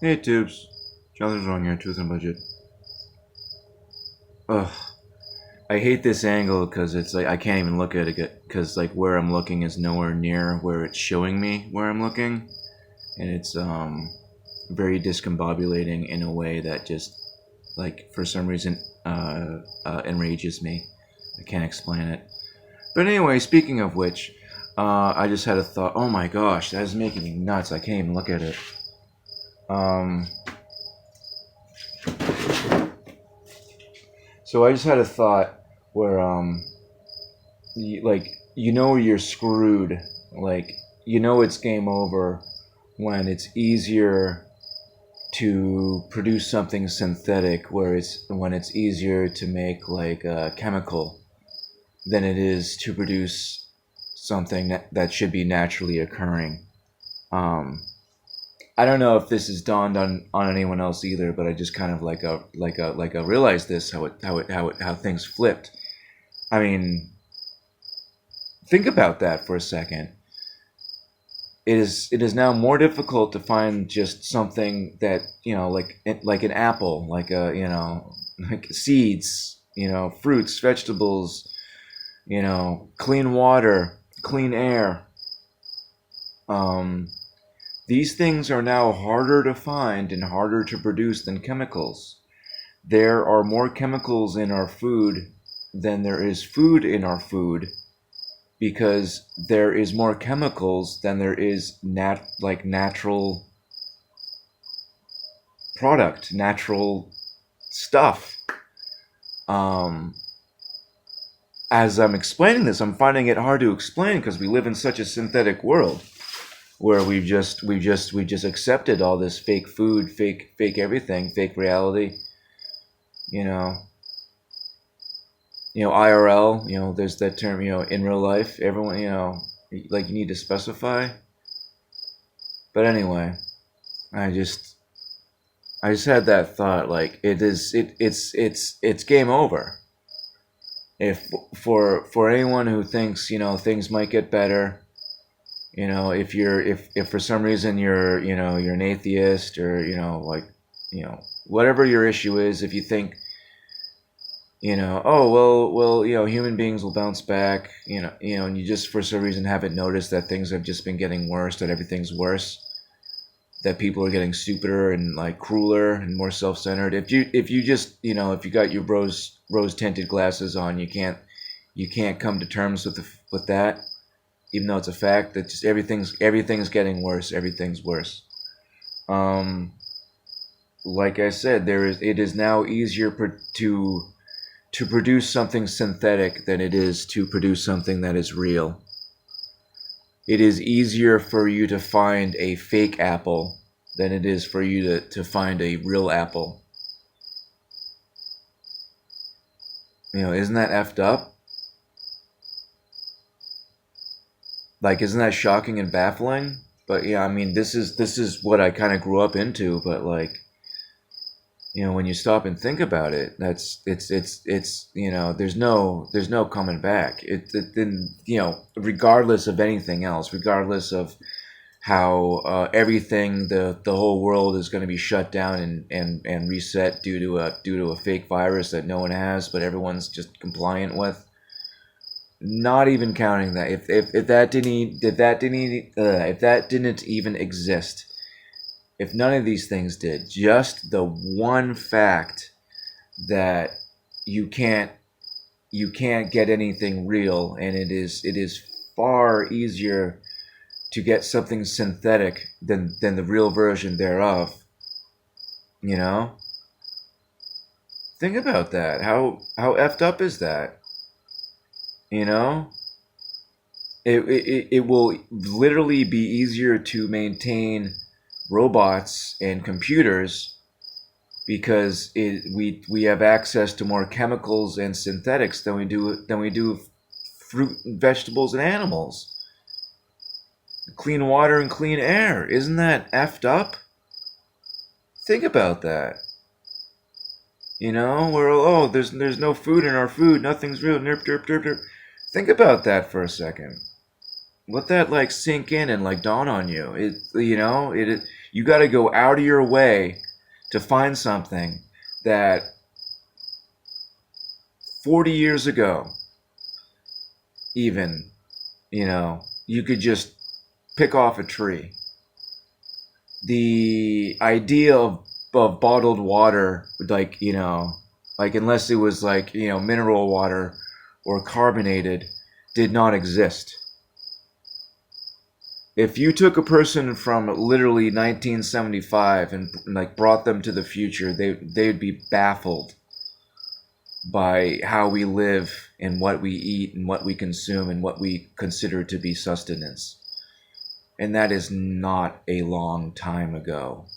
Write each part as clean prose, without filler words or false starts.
Hey tubes, Jonathan's wrong here. Truth and budget. Ugh, I hate this angle because it's like I can't even look at it because like where I'm looking is nowhere near where it's showing me where I'm looking, and it's very discombobulating in a way that just like for some reason enrages me. I can't explain it. But anyway, speaking of which, I just had a thought. Oh my gosh, that is making me nuts. I can't even look at it. Um, so I just had a thought where like you're screwed, like it's game over when it's easier to produce something synthetic, where it's when it's easier to make like a chemical than it is to produce something that should be naturally occurring. um I don't know if this has dawned on anyone else either, but I just kind of like a realized this, how things flipped. I mean, think about that for a second. It is now more difficult to find just something that like an apple, like a like seeds, fruits, vegetables, clean water, clean air. Um, these things are now harder to find and harder to produce than chemicals. There are more chemicals in our food than there is food in our food, because there is more chemicals than there is natural product, natural stuff. Um, as I'm explaining this, I'm finding it hard to explain because we live in such a synthetic world where we just accepted all this fake food, fake everything, fake reality. You know, IRL. There's that term. In real life, everyone. Like you need to specify. But anyway, I just I just had that thought. Like it's game over. If for anyone who thinks things might get better, if for some reason you're an atheist, or like whatever your issue is, if you think oh well human beings will bounce back, and you just for some reason haven't noticed that things have just been getting worse, that everything's worse, that people are getting stupider and like crueler and more self-centered. If you just if you got your rose tinted glasses on, you can't come to terms with that, even though it's a fact that just everything's getting worse. Everything's worse. Um, like I said, it is now easier to produce something synthetic than it is to produce something that is real. It is easier for you to find a fake apple than it is for you to find a real apple. Isn't that effed up? Like, isn't that shocking and baffling? But yeah, I mean, this is what I kind of grew up into. But like, when you stop and think about it, it's there's no coming back. Then regardless of anything else, regardless of how everything, the whole world is going to be shut down and reset due to a fake virus that no one has, but everyone's just compliant with. Not even counting that, if that didn't even exist, if none of these things did, just the one fact that you can't you can't get anything real, and it is far easier to get something synthetic than the real version thereof. You know, think about that. How effed up is that? You know, it will literally be easier to maintain robots and computers because we have access to more chemicals and synthetics than we do fruit and vegetables and animals. Clean water and clean air. Isn't that effed up? Think about that. We're there's no food in our food. Nothing's real. Nerp, derp, derp, derp. Think about that for a second. Let that like sink in and like dawn on you. It You got to go out of your way to find something that 40 years ago, even, you could just pick off a tree. The idea of bottled water, like, unless it was like, mineral water or carbonated, did not exist. If you took a person from literally 1975 and like brought them to the future, they'd be baffled by how we live and what we eat and what we consume and what we consider to be sustenance. And that is not a long time ago.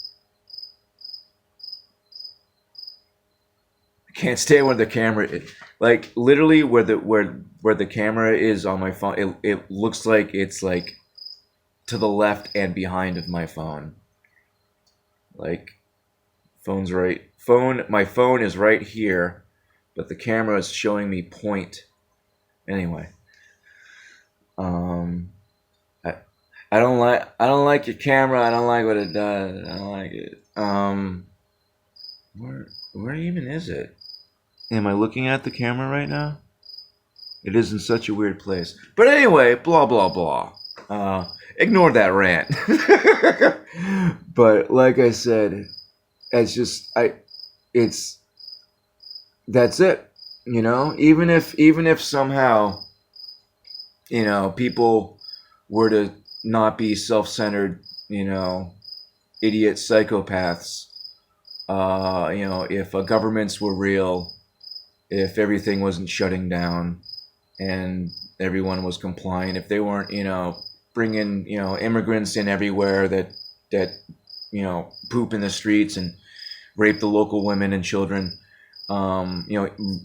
I can't stay where the camera is. Like literally where the camera is on my phone, it looks like it's like to the left and behind of my phone. Like my phone is right here, but the camera is showing me point. Anyway, I don't like your camera. I don't like what it does. I don't like it. Where even is it? Am I looking at the camera right now? It is in such a weird place. But anyway, blah blah blah. Ignore that rant. But like I said, that's it. Even if somehow, people were to not be self-centered, idiot psychopaths, if governments were real, if everything wasn't shutting down and everyone was compliant, if they weren't, bringing, immigrants in everywhere that poop in the streets and rape the local women and children,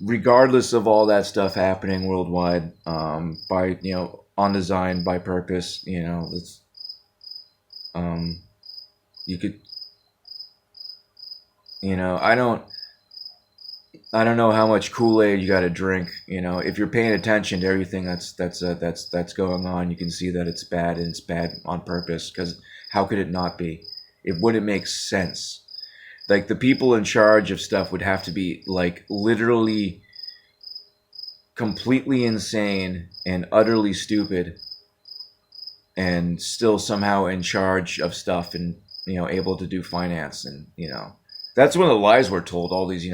regardless of all that stuff happening worldwide, by, on design, by purpose, it's, you could, I don't know how much Kool-Aid you got to drink. If you're paying attention to everything that's going on, you can see that it's bad, and it's bad on purpose. Because how could it not be? It wouldn't make sense. Like the people in charge of stuff would have to be like literally completely insane and utterly stupid, and still somehow in charge of stuff and able to do finance, and that's one of the lies we're told. All these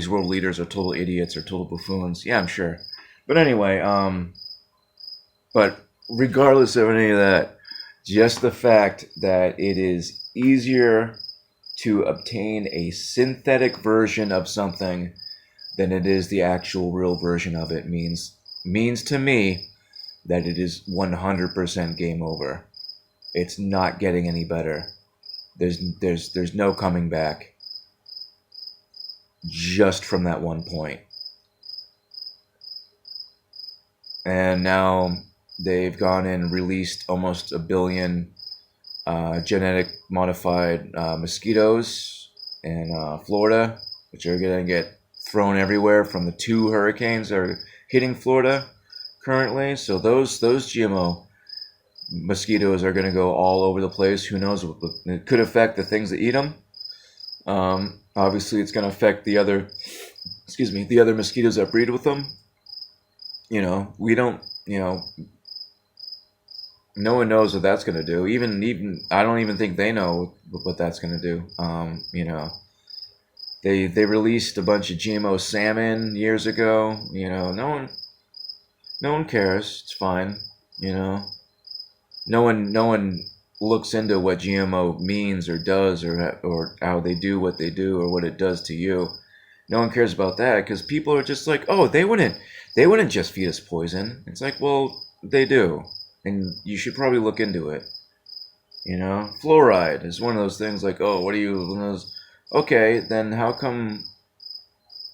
world leaders are total idiots or total buffoons. Yeah, I'm sure. But anyway, but regardless of any of that, just the fact that it is easier to obtain a synthetic version of something than it is the actual real version of it means to me that it is 100% game over. It's not getting any better. There's no coming back. Just from that one point. And now they've gone and released almost 1 billion genetic modified mosquitoes in Florida, which are going to get thrown everywhere from the 2 hurricanes that are hitting Florida currently. So those GMO mosquitoes are going to go all over the place. Who knows? It could affect the things that eat them. Obviously, it's going to affect the other mosquitoes that breed with them. We don't, no one knows what that's going to do. Even I don't even think they know what that's going to do. They released a bunch of GMO salmon years ago. No one cares. It's fine. No one looks into what GMO means or does, or how they do what they do, or what it does to you. No one cares about that, because people are just like, oh, they wouldn't just feed us poison. It's like, well, they do, and you should probably look into it. Fluoride is one of those things like, oh, what are you? Okay, then how come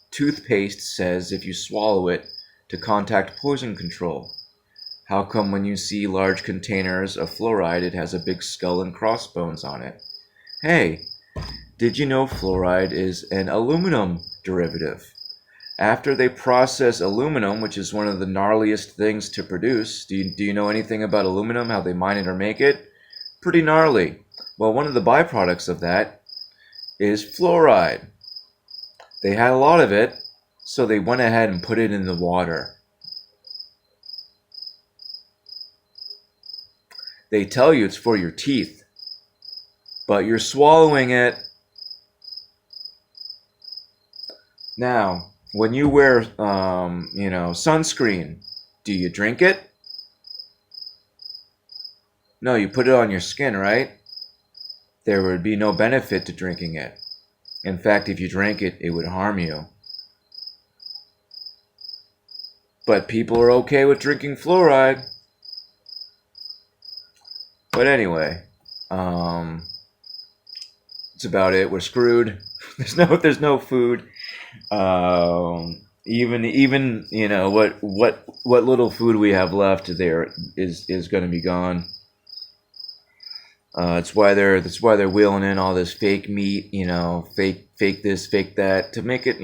toothpaste says if you swallow it to contact poison control? How come when you see large containers of fluoride, it has a big skull and crossbones on it? Hey, did you know fluoride is an aluminum derivative? After they process aluminum, which is one of the gnarliest things to produce, do you know anything about aluminum, how they mine it or make it? Pretty gnarly. Well, one of the byproducts of that is fluoride. They had a lot of it, so they went ahead and put it in the water. They tell you it's for your teeth, but you're swallowing it. Now, when you wear, sunscreen, do you drink it? No, you put it on your skin, right? There would be no benefit to drinking it. In fact, if you drank it, it would harm you. But people are okay with drinking fluoride. But anyway, that's about it. We're screwed. There's no food. Even what little food we have left there is going to be gone. That's why they're wheeling in all this fake meat, fake this, fake that, to make it,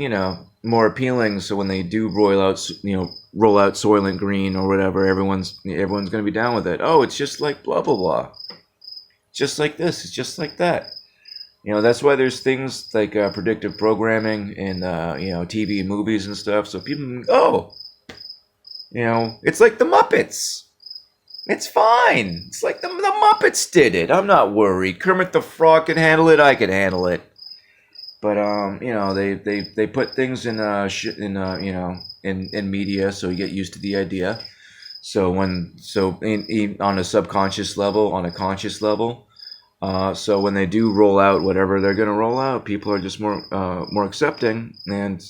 more appealing. So when they do roll out Soylent Green or whatever, everyone's going to be down with it. Oh, it's just like blah blah blah, just like this, it's just like that. That's why there's things like predictive programming in TV and movies and stuff. So people, it's like the Muppets. It's fine. It's like the Muppets did it. I'm not worried. Kermit the Frog can handle it. I can handle it. But they put things in in media, so you get used to the idea. So on a subconscious level, on a conscious level, so when they do roll out whatever they're going to roll out, people are just more accepting. And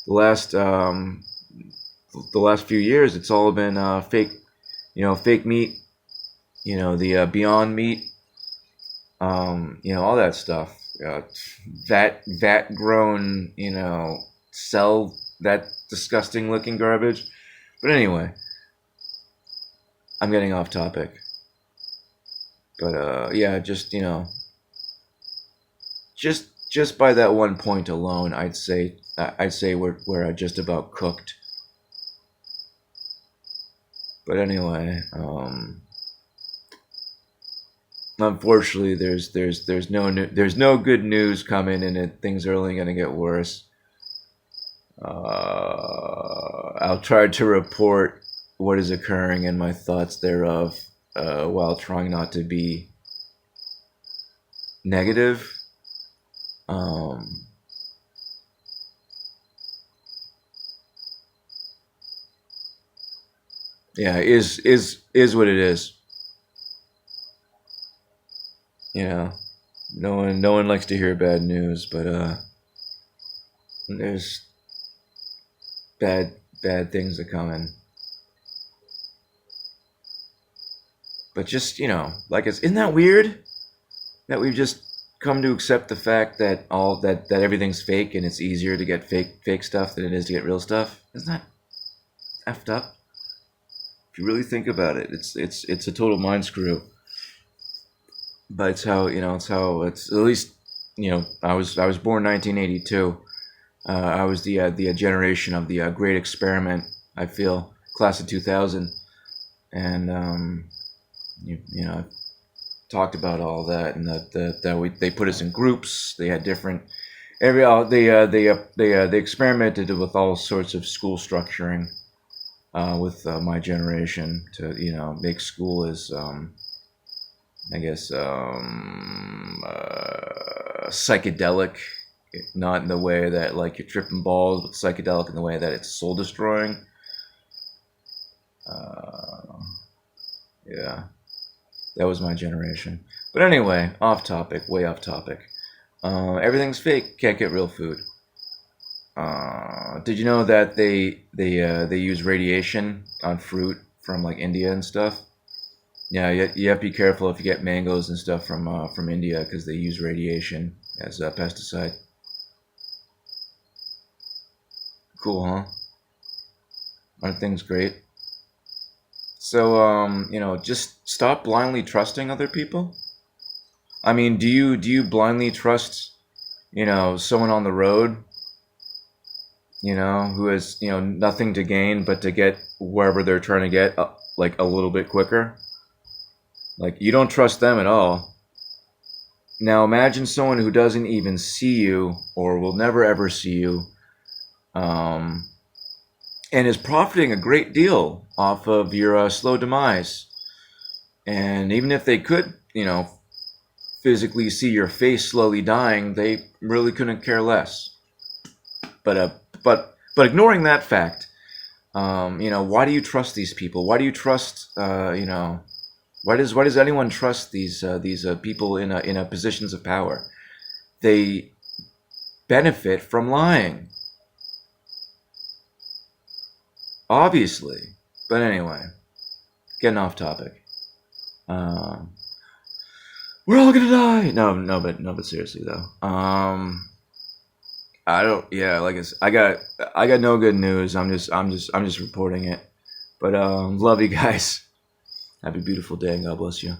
the last few years, it's all been fake. Fake meat, the Beyond Meat, all that stuff. Vat grown, cell, that disgusting looking garbage. But anyway, I'm getting off topic. But yeah, just by that one point alone, I'd say we're just about cooked. But anyway, unfortunately, there's no good news coming, and things are only going to get worse. I'll try to report what is occurring and my thoughts thereof, while trying not to be negative. Yeah, is what it is. No one likes to hear bad news, but there's bad things are coming. But just isn't that weird that we've just come to accept the fact that that everything's fake, and it's easier to get fake stuff than it is to get real stuff? Isn't that effed up? If you really think about it, it's a total mind screw. But it's how it's at least I was born 1982. I was the generation of the Great Experiment. I feel class of 2000, and I've talked about all that, and they put us in groups. They had different they experimented with all sorts of school structuring. With my generation, to make school as psychedelic, not in the way that like you're tripping balls, but psychedelic in the way that it's soul destroying. Yeah, that was my generation. But anyway, way off topic. Everything's fake. Can't get real food. Did you know that they use radiation on fruit from like India and stuff? Yeah, you have to be careful if you get mangoes and stuff from India, because they use radiation as a pesticide. Cool, huh? Aren't things great? So just stop blindly trusting other people. I mean, do you blindly trust someone on the road, who has, nothing to gain but to get wherever they're trying to get, like a little bit quicker? Like, you don't trust them at all. Now imagine someone who doesn't even see you or will never ever see you, um, and is profiting a great deal off of your slow demise. And even if they could, physically see your face slowly dying, they really couldn't care less. But ignoring that fact, why do you trust these people? Why do you trust, why does anyone trust these people in a positions of power? They benefit from lying, obviously. But anyway, getting off topic. Um, we're all gonna die. No, but seriously though. I don't. Yeah, like I got no good news. I'm just reporting it. But love you guys. Have a beautiful day and God bless you.